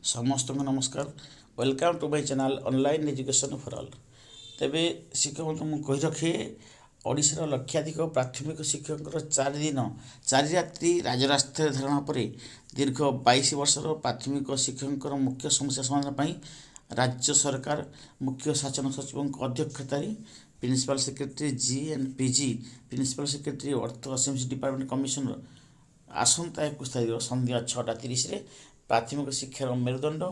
समस्त को नमस्कार। Welcome to my channel online education for all. तेबे शिक्षक मुझे कही रखे ओडिशार लक्षाधिक प्राथमिक शिक्षक 4 दिन 4 रात्रि राजरास्ता धारणा पर दीर्घ 22 वर्षर प्राथमिक शिक्षक मुख्य समस्या समाधान पर राज्य सरकार मुख्य शासन सचिव अध्यक्षता principal secretary GNPG principal secretary अर्थ एसएमसी डिपार्टमेंट कमिशनर आसंता 21 तारीख संध्या 6:30 प्राथमिक शिक्षार मेरुदंड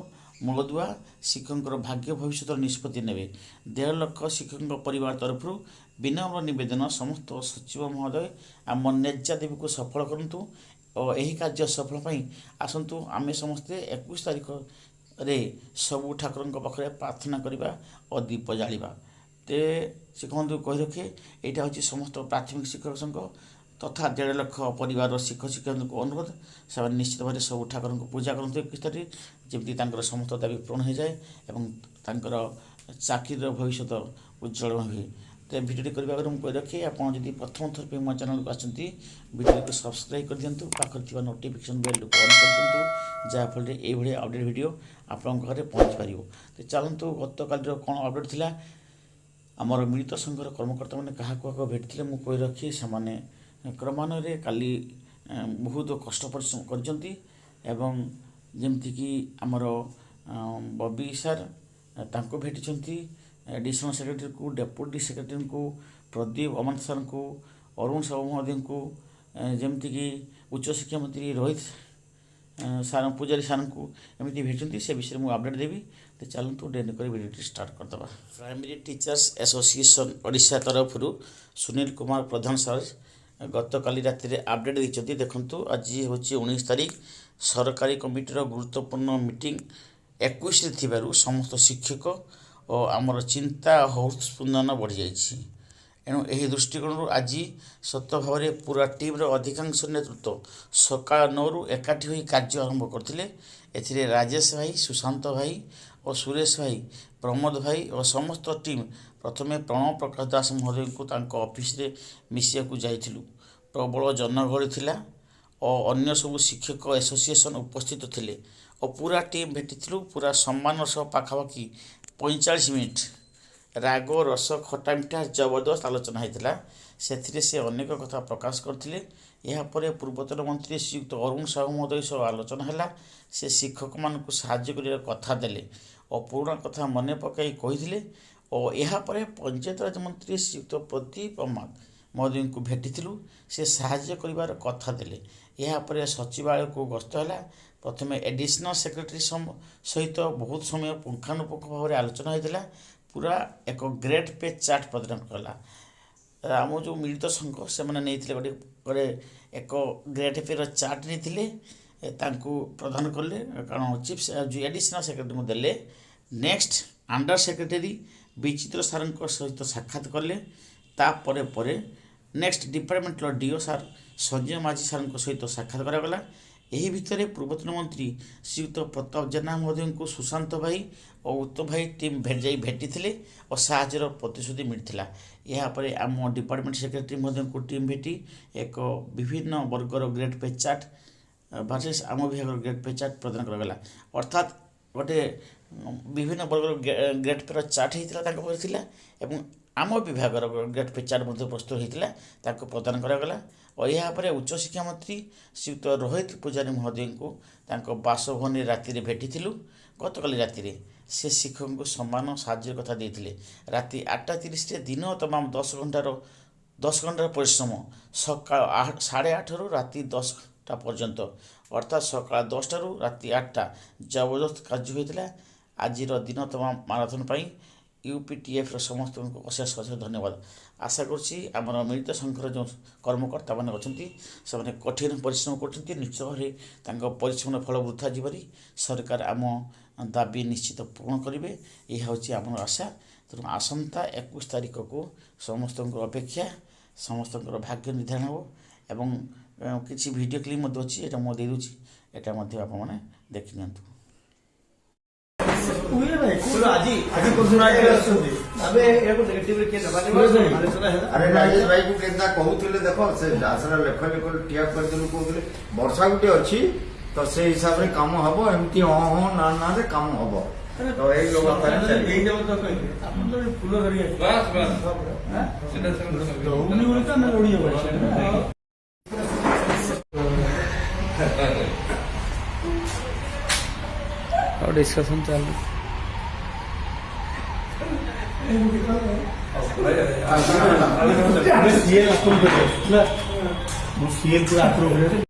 मूलदुआ शिक्षक भाग्य भविष्य निष्पत्ति ने 1.5 लाख शिक्षक परिवार तरफ विनम्र निवेदन समस्त सचिव महोदय आम नेजा देवी को सफल करूँ और यही कार्य सफल पाई आसतु आम समस्ते 21 तारीख रे सबू ठाकुर पाखे प्रार्थना करवा और दीप जालिबा ते शिक्षक कही रखे यहाँ हूँ समस्त प्राथमिक शिक्षक संघ तथा 1.5 लाख परिवार शिक्षक शिक्षक को अनुरोध से निश्चित भाव सब ठाकुर को पूजा करते 21 तारीख जमी समस्त दाबी पूरण हो जाए और चाकरी भविष्य उज्जवल हुए। तो भिडियो करने आगे मुझे रखे आपड़ जब प्रथम थर मो चैनल को आसती भिडियो को सब्सक्राइब कर दिंतु पाखे नोटिफिकेशन बेल को ऑन कर दिंतु जहाँफल ये अपडेट भिडियो आपन घरे पहुँच पार। तो चलतु गत काल कौन अपडेट थिला आमर मिलित संघर कर्मकर्ता मैंने क्या भेटते मुझे कही रखी से क्रमान्वये काली बहुत कष्ट परिश्रम करमती आमर बबी सार तांको भेटी एडिशनल सेक्रेटरी को डेप्यूटी सेक्रेटरी को प्रदीप अमन सार को अरुण साहू महोदय को जमीक उच्च शिक्षा मंत्री रोहित सार पूजारी सार को एमती भेटती से विषय मुझे अपडेट देवी। तो चलतु डेरी कर भिडियो स्टार्ट करदे। प्राइमरी टीचर्स एसोसिएशन ओडिशा तरफ सुनील कुमार प्रधान सर गत काली राति अपडेट देते देखु आज हूँ 19 तारीख सरकारी कमिटीर गुरुत्वपूर्ण मीटिंग 21 थी समस्त शिक्षक और आमर चिंता हौस्पंदन बढ़ी जाइए। एणु यह दृष्टिकोण आज सत भाव में पूरा टीम्र अधिकांश नेतृत्व सका 9 रु एकाठी हो कार्य आरंभ करते। राजेश भाई सुशांत भाई और सुरेश भाई प्रमोद भाई और समस्त टीम प्रथमे प्रणव प्रकाश दास महोदय को ऑफिस रे मिसिया को जाइथिलु। प्रबल जनगहली थिला और अन्य सब शिक्षक एसोसिएशन उपस्थित थिले और पूरा टीम भेटिथिलु। पूरा सम्मान सह पाखापाखि 45 मिनिट राग रस खटा मिठा जबरदस्त आलोचना होता से अनेक कथा प्रकाश करते। यापर पूर्वतन मंत्री श्रीयुक्त अरुण साहू महोदय सह आलोचना है से शिक्षक मान साहाय्य कर कथा देले और पुराणा कथा मन पकई कही और यापर पंचायत राज मंत्री श्रीयुक्त प्रदीप अमन महोदय को भेटिलु से साहाय्य कर कथा देले। यापर सचिवालय को गस्त है प्रथम एडिशनल सेक्रेटरी सहित बहुत समय पुंखानुपुंख भाव में आलोचना होता पूरा एक ग्रेड पे चार्ट प्रदान कला। आम जो मिलित संघ से नहीं गोटे एक ग्रेड पे चार्ट नहीं प्रदान कले कारण चीफ एडिशनल सेक्रेटरी को देले। नेक्स्ट अंडर सेक्रेटरी विचित्र सार सहित साक्षात कले तापर नेक्स्ट डिपार्टमेंट डीओ सार संजय माझी सार सहित साक्षात करागला। यही भितर पूर्वतन मंत्री श्रीयुक्त प्रताप जेना महोदय को सुशांत भाई और उत्तम भाई टीम भेटी और साहाଯ୍यर प्रतिश्रुति मिलता। यापर आम डिपार्टमेंट सेक्रेटरी महोदय को टीम भेटी एक विभिन्न वर्गर ग्रेड पे चार्ट भार्सेस आम विभाग ग्रेड पे चार्ट प्रदान करागला। अर्थात गोटे विभिन्न वर्गर ग्रेड पे चार्ट होता आम विभाग ग्रेड पे चार्ट प्रस्तुत होता प्रदान करागला। और यापर उच्च शिक्षा मंत्री श्रीयुक्त रोहित पूजारी महोदय को बासभवन राति भेटी गत काली राति से शिक्षक को सम्मान साहाय्य कथा देते। राति 8:30 दिन तमाम 10 घंटार परिश्रम सका 8:30 रु राति 10टा पर्यंत अर्थात सका 10टा रु राति 8टा जबरदस्त कार्य होता। आज दिन तमाम माराथन पर यूपीटीएफ समस्त को अशेष अशेष धन्यवाद। आशा करमर मिलित संघर जो कर्मकर्ता मैंने अच्छा से कठिन परिश्रम कर निश्चय भाव परिश्रम फल वृथा जीवरी सरकार आम दाबी निश्चित पूर्ण करेंगे यह हूँ आम आशा। तेणु आसंता 21 तारीख को समस्त अपेक्षा समस्त भाग्य निर्धारण हो एवं किसी वीडियो क्लिप अच्छी यहाँ मुझे देदूँ यहाँ आपने देखी नि। अरे राजेश भाई को केन्ता कहूले देख से आसरा लेख लेख टिया कर देलु कहूले वर्षा गुटे अछि तो से हिसाब रे काम हबो एमती हो ना ना रे काम हबो तो एई लोग अपन ଏଇ ଦେବ ତ କହିଲେ ଆପଣ ତ ଫୁଲ ଧରି ବାସ୍ ବାସ୍ ସେଟା ଦଉନି ବୋଲି ତ ଆମେ ଲୋଡ଼ି ହେବ ଆଉ ଡିସ୍କସନ ଚାଲୁ सीएल अप्रूव कर सीएल पूरा अप्रूव